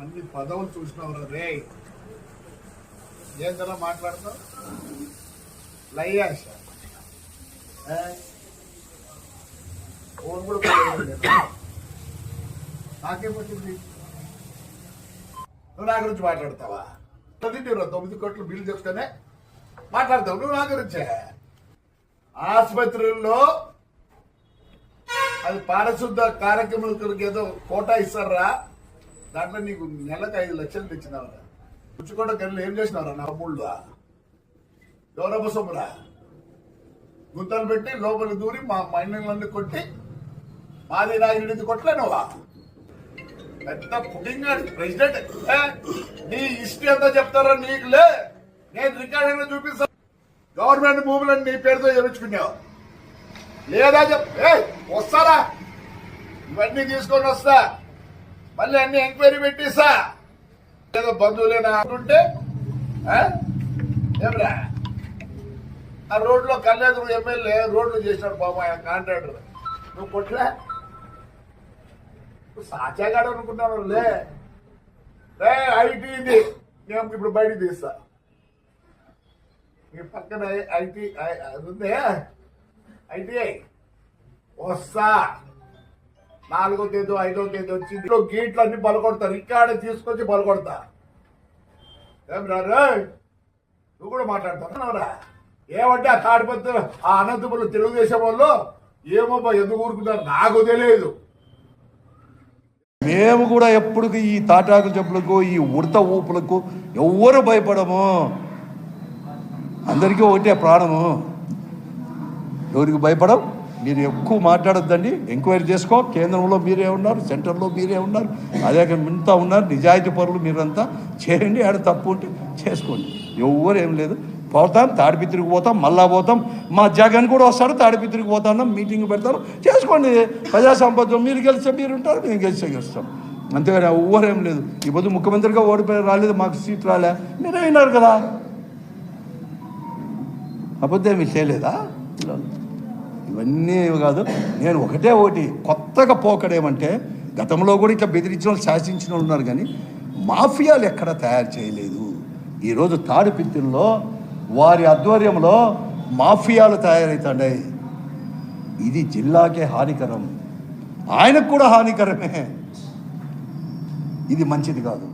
అన్ని పదవులు చూసినవరా రే ఏం కదా మాట్లాడతావు లయ్యాష నాకేమొచ్చింది నువ్వు నా గురించి మాట్లాడతావా 9 కోట్లు బిల్లు చెప్తానే మాట్లాడతావు నువ్వు నా గురించే ఆసుపత్రుల్లో అది పారిశుద్ధ కార్యక్రమాలకు ఏదో కోటా ఇస్తారా దాంట్లో నీకు నెలకు 5 లక్షలు తెచ్చినావరా పుచ్చుకోట గల్లు ఏం చేసినారా నా తమ్ముళ్ళు గౌరవ సొమ్మురా గుంతలు పెట్టి లోపలికి దూరి మా మైండ్లన్నీ కొట్టి మాది నాయుడిది కొట్టలేనువా పెద్ద పుడింగ్ ప్రెసిడెంట్ నీ హిస్టరీ అంతా చెప్తారా నీకులే నేను రికార్డు చూపిస్తా గవర్నమెంట్ భూములను నీ పేరుతో చేయించుకున్నావు లేదా వస్తారా ఇవన్నీ తీసుకొని వస్తా మళ్ళీ అన్ని ఎంక్వైరీ పెట్టిస్తా ఏదో బంధువులేనా అంటుంటే ఏమరా ఆ రోడ్లో కళ్యాణ్ ఎమ్మెల్యే రోడ్లు చేసినాడు బాబు ఆయన కాంట్రాక్టర్ నువ్వు కొట్లే సాచాగాడు అనుకుంటాను లే ఐటీ ఇది నేను ఇప్పుడు బయటికి తీస్తా మీ పక్కన ఐటీ ఉందే ఐటీఐ వస్తా 4వ తేదీ 5వ తేదీ వచ్చి గేట్లు అన్ని బలకొడతా రికార్డు తీసుకొచ్చి బలకొడతా ఏం రారు నువ్వు కూడా మాట్లాడుతున్నావురా ఏమంటే ఆ తాడిపత్రి ఆ అనంతపురం తెలుగుదేశం వాళ్ళు ఏమో ఎందుకు ఊరుకున్నారు నాకు తెలియదు మేము కూడా ఎప్పుడు ఈ తాటాకు చెప్పులకు ఈ ఉడత ఊపులకు ఎవ్వరు భయపడము అందరికీ ఒకటే ప్రాణము ఎవరికి భయపడం మీరు ఎక్కువ మాట్లాడొద్దండి ఎంక్వైరీ చేసుకో కేంద్రంలో మీరే ఉన్నారు సెంటర్లో మీరే ఉన్నారు అదే ఇంతా ఉన్నారు నిజాయితీ పరులు మీరంతా చేయండి ఆడ తప్పు ఉంటే చేసుకోండి ఎవ్వరు ఏం లేదు పోతాం తాడిపిత్రికి పోతాం మళ్ళా పోతాం మా జగన్ కూడా వస్తాడు తాడిపిత్రికి పోతాం మీటింగ్ పెడతారు చేసుకోండి ప్రజా సంపద మీరు గెలిస్తే మీరు ఉంటారు మేము గెలిస్తే గెలుస్తాం అంతేగాని ఎవ్వరేం లేదు ఈ పొద్దు ముఖ్యమంత్రిగా ఓడిపోయి రాలేదు మాకు సీట్ రాలే మీరే అయినారు కదా అబద్ధం మీరు చేయలేదా ఇవన్నీ కాదు నేను ఒకటి కొత్తగా పోకడేమంటే గతంలో కూడా ఇట్లా బెదిరించిన వాళ్ళు శాసించిన వాళ్ళు ఉన్నారు కానీ మాఫియాలు ఎక్కడ తయారు చేయలేదు ఈరోజు తాడిపిత్తుల్లో వారి ఆధ్వర్యంలో మాఫియాలు తయారవుతాయి ఇది జిల్లాకే హానికరం ఆయనకు కూడా హానికరమే ఇది మంచిది కాదు